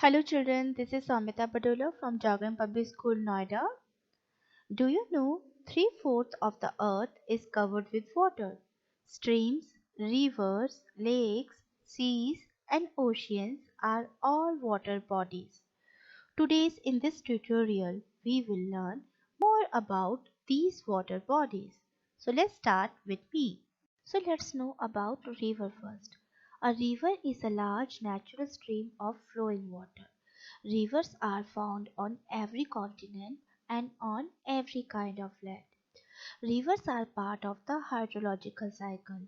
Hello children, this is Samita Padola from Jagran Public School, Noida. Do you know 3/4 of the earth is covered with water? Streams, rivers, lakes, seas and oceans are all water bodies. Today's in this tutorial we will learn more about these water bodies. So let's start with me. So let's know about river first. A river is a large natural stream of flowing water. Rivers are found on every continent and on every kind of land. Rivers are part of the hydrological cycle.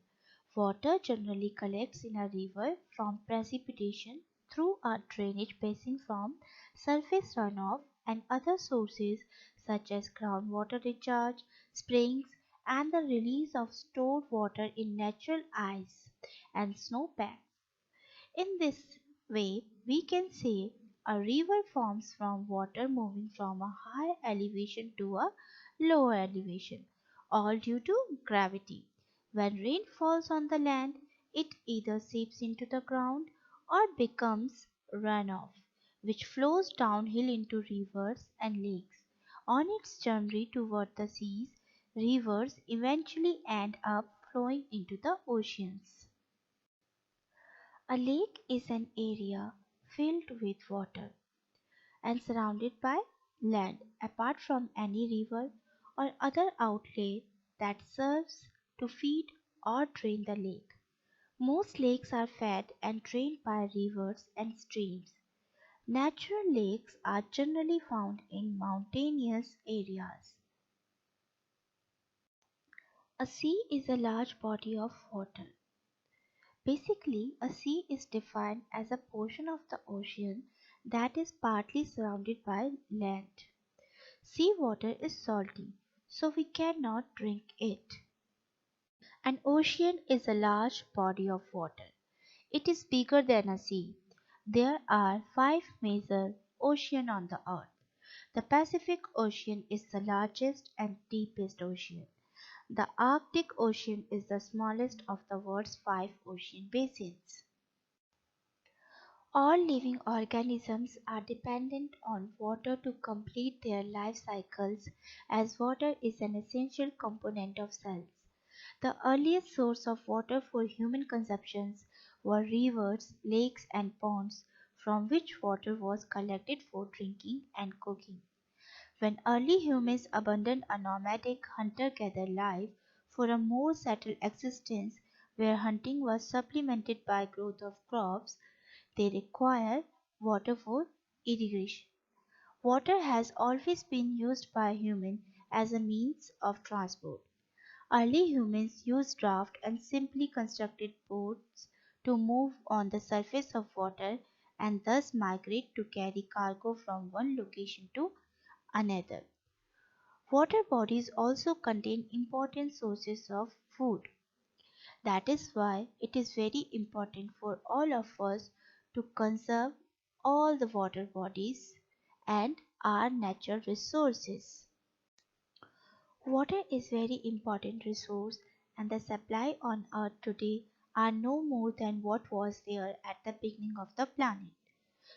Water generally collects in a river from precipitation through a drainage basin from surface runoff and other sources such as groundwater recharge, springs, and the release of stored water in natural ice and snowpack. In this way, we can say a river forms from water moving from a high elevation to a lower elevation, all due to gravity. When rain falls on the land, it either seeps into the ground or becomes runoff, which flows downhill into rivers and lakes. On its journey toward the seas, rivers eventually end up flowing into the oceans. A lake is an area filled with water and surrounded by land apart from any river or other outlet that serves to feed or drain the lake. Most lakes are fed and drained by rivers and streams. Natural lakes are generally found in mountainous areas. A sea is a large body of water. Basically, a sea is defined as a portion of the ocean that is partly surrounded by land. Sea water is salty, so we cannot drink it. An ocean is a large body of water. It is bigger than a sea. There are five major oceans on the earth. The Pacific Ocean is the largest and deepest ocean. The Arctic Ocean is the smallest of the world's five ocean basins. All living organisms are dependent on water to complete their life cycles, as water is an essential component of cells. The earliest source of water for human consumptions were rivers, lakes and ponds from which water was collected for drinking and cooking. When early humans abandoned a nomadic hunter-gatherer life for a more settled existence where hunting was supplemented by growth of crops, they require water for irrigation. Water has always been used by humans as a means of transport. Early humans used raft and simply constructed boats to move on the surface of water and thus migrate to carry cargo from one location to another. Water bodies also contain important sources of food. That is why it is very important for all of us to conserve all the water bodies and our natural resources. Water is very important resource and the supply on earth today are no more than what was there at the beginning of the planet.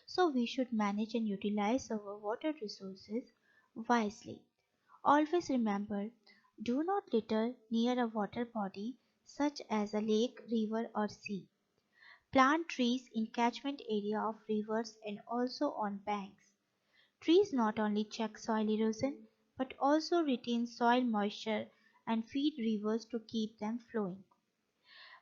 So we should manage and utilize our water resources wisely. Always remember, do not litter near a water body such as a lake, river or sea. Plant trees in catchment area of rivers and also on banks. Trees not only check soil erosion but also retain soil moisture and feed rivers to keep them flowing.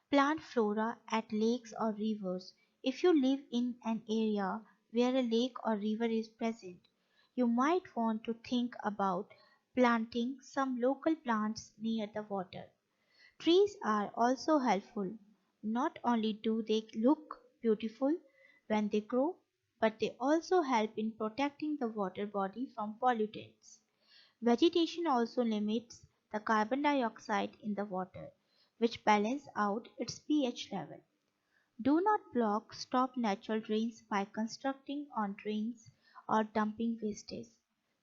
Plant flora at lakes or rivers. If you live in an area where a lake or river is present, you might want to think about planting some local plants near the water. Trees are also helpful. Not only do they look beautiful when they grow, but they also help in protecting the water body from pollutants. Vegetation also limits the carbon dioxide in the water, which balance out its pH level. Do not block stop natural drains by constructing on drains or dumping wastage.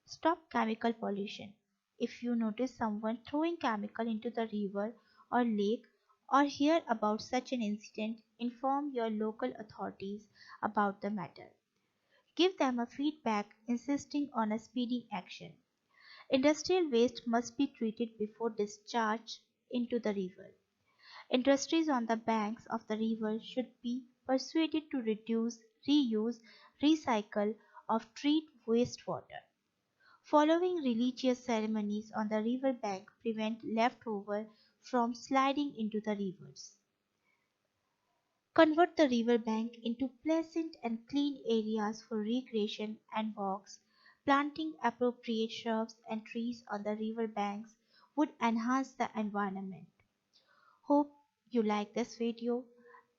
Stop chemical pollution. If you notice someone throwing chemical into the river or lake or hear about such an incident, inform your local authorities about the matter. Give them a feedback insisting on a speedy action. Industrial waste must be treated before discharge into the river. Industries on the banks of the river should be persuaded to reduce, reuse, recycle, or treat wastewater. Following religious ceremonies on the river bank prevent leftover from sliding into the rivers. Convert the river bank into pleasant and clean areas for recreation and walks. Planting appropriate shrubs and trees on the river banks would enhance the environment. Hope you like this video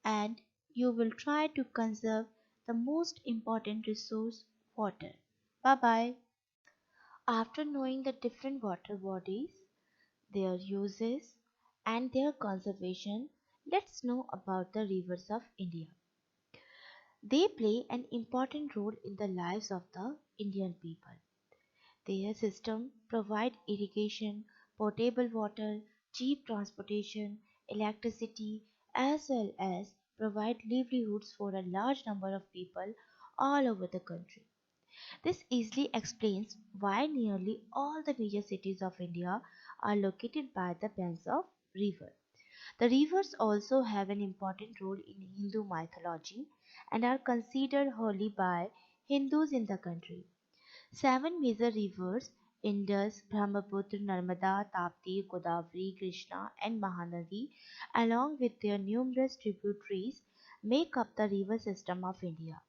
and you will try to conserve the most important resource, water. Bye bye. After knowing the different water bodies, their uses, and their conservation, let's know about the rivers of India. They play an important role in the lives of the Indian people. Their system provide irrigation, potable water, cheap transportation, electricity, as well as provide livelihoods for a large number of people all over the country. This easily explains why nearly all the major cities of India are located by the banks of river. The rivers also have an important role in Hindu mythology and are considered holy by Hindus in the country. Seven major rivers Indus, Brahmaputra, Narmada, Tapti, Godavari, Krishna, and Mahanadi, along with their numerous tributaries, make up the river system of India.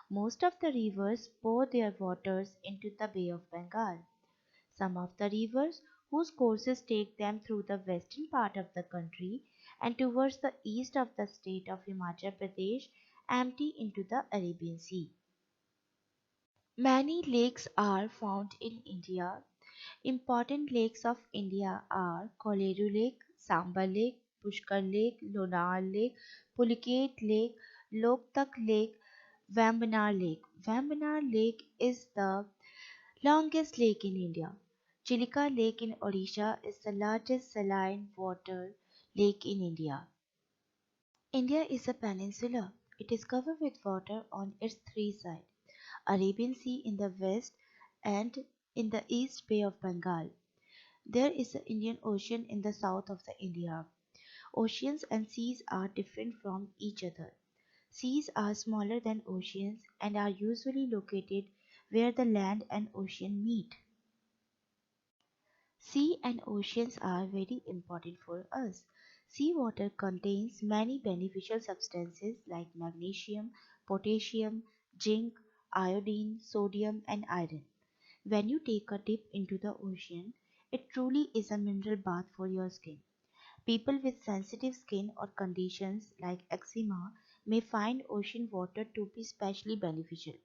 Most of the rivers pour their waters into the Bay of Bengal. Some of the rivers, whose courses take them through the western part of the country and towards the east of the state of Himachal Pradesh, empty into the Arabian Sea. Many lakes are found in India. Important lakes of India are Koleru Lake, Samba Lake, Pushkar Lake, Lonar Lake, Puliket Lake, Loktak Lake, Vambanar Lake. Vambanar Lake is the longest lake in India. Chilika Lake in Odisha is the largest saline water lake in India. India is a peninsula. It is covered with water on its three sides. Arabian Sea in the west and in the east Bay of Bengal. There is the Indian Ocean in the south of the India. Oceans and seas are different from each other. Seas are smaller than oceans and are usually located where the land and ocean meet. Sea and oceans are very important for us. Seawater contains many beneficial substances like magnesium, potassium, zinc, iodine, sodium, and iron. When you take a dip into the ocean, it truly is a mineral bath for your skin. People with sensitive skin or conditions like eczema may find ocean water to be especially beneficial.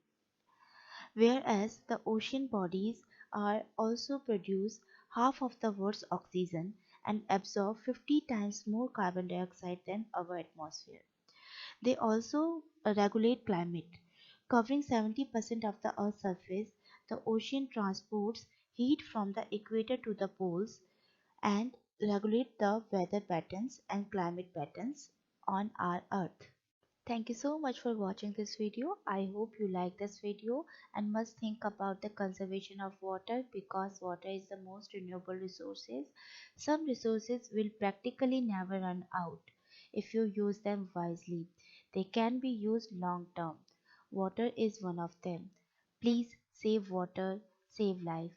Whereas the ocean bodies are also produce half of the world's oxygen and absorb 50 times more carbon dioxide than our atmosphere. They also regulate climate. Covering 70% of the Earth's surface, the ocean transports heat from the equator to the poles and regulate the weather patterns and climate patterns on our Earth. Thank you so much for watching this video. I hope you like this video and must think about the conservation of water because water is the most renewable resources. Some resources will practically never run out if you use them wisely. They can be used long term. Water is one of them. Please save water, save life.